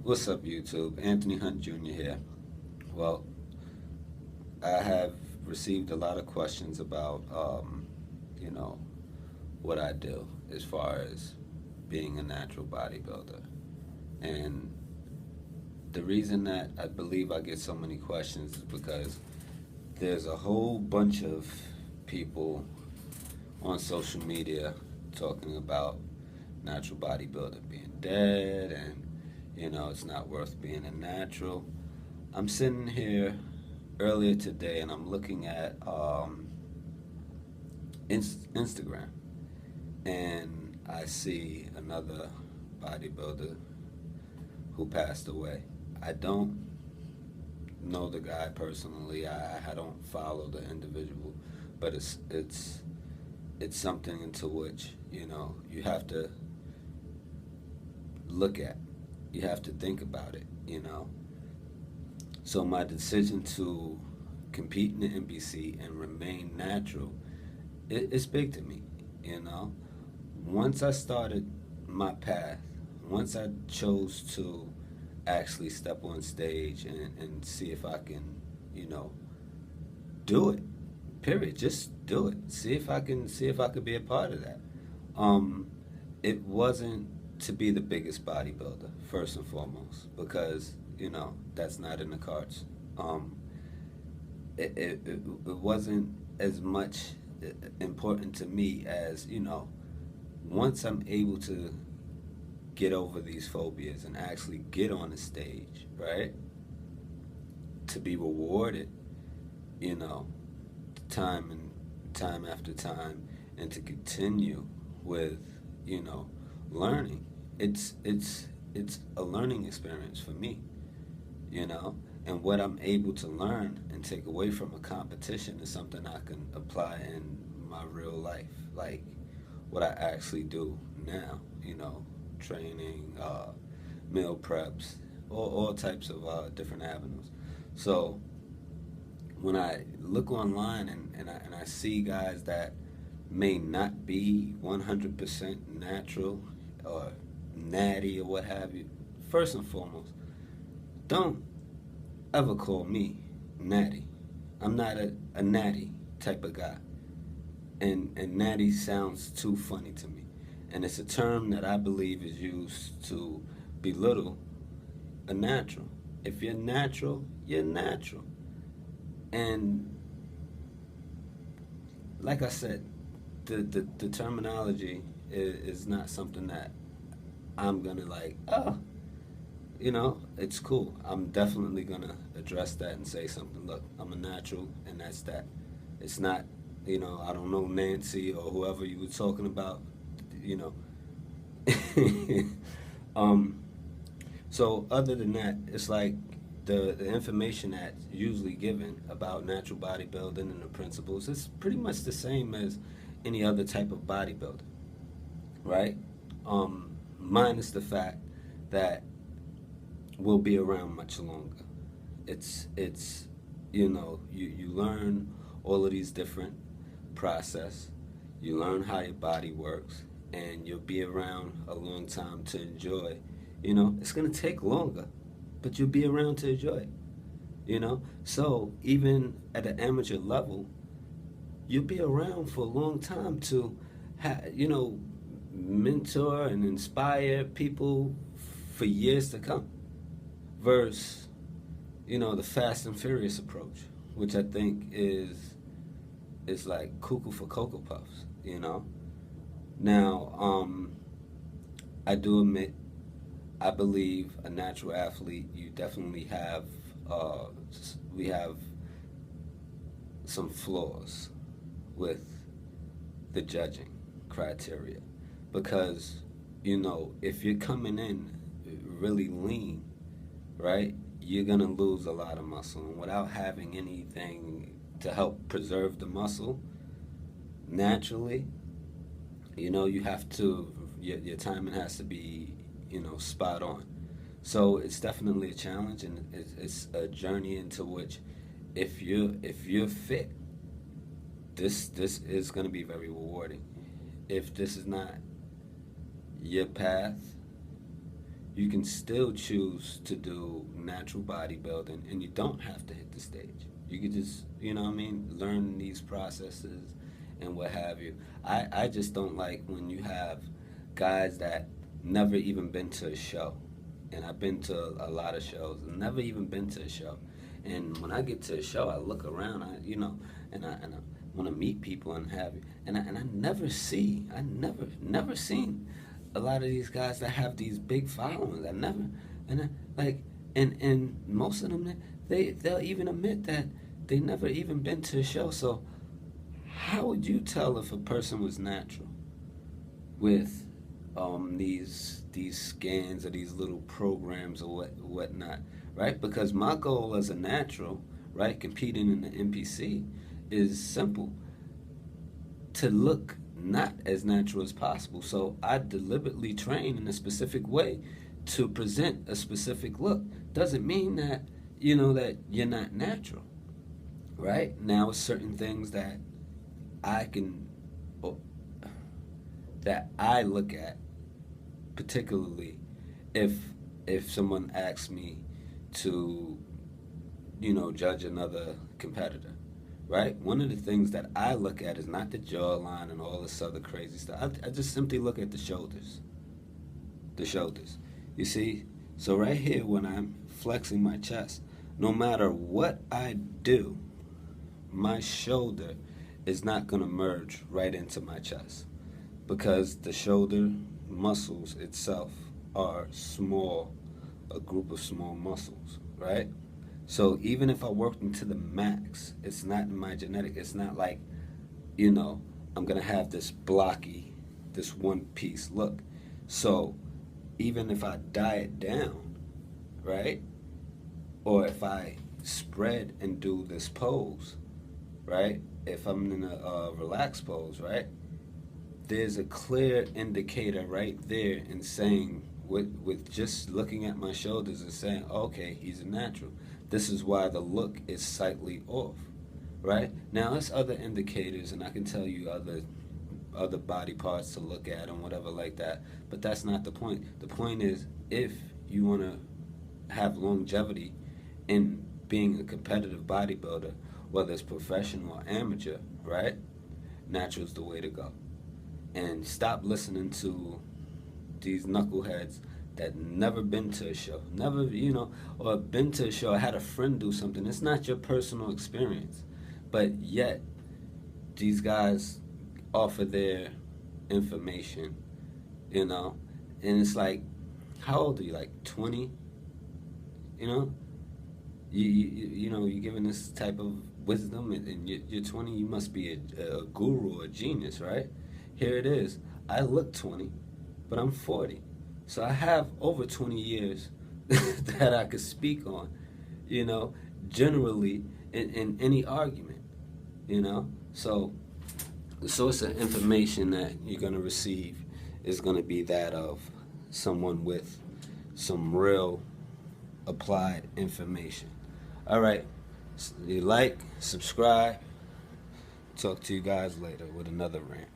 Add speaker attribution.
Speaker 1: What's up, YouTube? Anthony Hunt Jr. here. Well, I have received a lot of questions about, you know, what I do as far as being a natural bodybuilder. And the reason that I believe I get so many questions is because there's a whole bunch of people on social media talking about natural bodybuilding being dead and, it's not worth being a natural. I'm sitting here earlier today and I'm looking at Instagram, and I see another bodybuilder who passed away. I don't know the guy personally. I don't follow the individual, but it's something into which you have to look at. You have to think about it. So my decision to compete in the NBC and remain natural, it's big to me. You know, once I started my path, once I chose to actually step on stage and see if I can, you know, do it. Period. Just do it. See if I could be a part of that. Um, it wasn't to be the biggest bodybuilder first and foremost because that's not in the cards. Um, it wasn't as much important to me as once I'm able to get over these phobias and actually get on the stage, right? To be rewarded, you know, time and time after time, and to continue with, you know, learning. It's a learning experience for me, you know, and what I'm able to learn and take away from a competition is something I can apply in my real life, like what I actually do now, training, meal preps, all types of different avenues. So when I look online and I see guys that may not be 100% natural or natty or what have you, first and foremost, don't ever call me natty. I'm not a natty type of guy. And natty sounds too funny to me. And it's a term that I believe is used to belittle a natural. If you're natural, you're natural. And like I said, the terminology is not something that I'm gonna like, oh, it's cool. I'm definitely gonna address that and say something. Look, I'm a natural, and that's that. It's not, I don't know Nancy or whoever you were talking about, you know. um, so other than that, it's like the information that's usually given about natural bodybuilding and the principles is pretty much the same as any other type of bodybuilding, right? Minus the fact that we'll be around much longer. It's you learn all of these different process. You learn how your body works, and you'll be around a long time to enjoy. It's gonna take longer, but you'll be around to enjoy it. So even at an amateur level, you'll be around for a long time to, mentor and inspire people for years to come. Versus, the fast and furious approach, which I think is like cuckoo for cocoa puffs. Now, I do admit, I believe a natural athlete, you definitely have, we have some flaws with the judging criteria. Because, if you're coming in really lean, right, you're going to lose a lot of muscle. And without having anything to help preserve the muscle, naturally, you have to, your timing has to be, spot on. So it's definitely a challenge, and it's a journey into which, if you're fit, this is going to be very rewarding. If this is not your path, you can still choose to do natural bodybuilding, and you don't have to hit the stage. You could just, you know what I mean, learn these processes and what have you. I just don't like when you have guys that never even been to a show. And I've been to a lot of shows, never even been to a show. And when I get to a show, I look around, and I want to meet people and have you. And I never seen a lot of these guys that have these big followings. I never, and I, like, and most of them, they'll even admit that they never even been to a show. So how would you tell if a person was natural with these scans or these little programs or whatnot, right? Because my goal as a natural, right, competing in the NPC, is simple: to look not as natural as possible. So I deliberately train in a specific way to present a specific look. Doesn't mean that that you're not natural, right? Now, certain things that I can that I look at, particularly if someone asks me to judge another competitor, right? One of the things that I look at is not the jawline and all this other crazy stuff. I just simply look at the shoulders. The shoulders. You see? So right here, when I'm flexing my chest, no matter what I do, my shoulder is not going to merge right into my chest, because the shoulder muscles itself are small, a group of small muscles, right? So even if I worked into the max, it's not in my genetic. It's not like, I'm going to have this blocky, this one piece look. So even if I diet down, right? Or if I spread and do this pose, right? If I'm in a relaxed pose, right? There's a clear indicator right there in saying, with just looking at my shoulders and saying, okay, he's a natural. This is why the look is slightly off, right? Now, there's other indicators, and I can tell you other body parts to look at and whatever like that, but that's not the point. The point is, if you want to have longevity in being a competitive bodybuilder, whether it's professional or amateur, right? Natural's the way to go. And stop listening to these knuckleheads that never been to a show, never, or been to a show, or had a friend do something. It's not your personal experience, but yet these guys offer their information, and it's like, how old are you? Like 20? You're giving this type of wisdom, and you're 20. You must be a guru or a genius, right? Here it is. I look 20, but I'm 40. So I have over 20 years that I could speak on, generally in any argument, So the source of information that you're going to receive is going to be that of someone with some real applied information. All right. You like, subscribe. Talk to you guys later with another rant.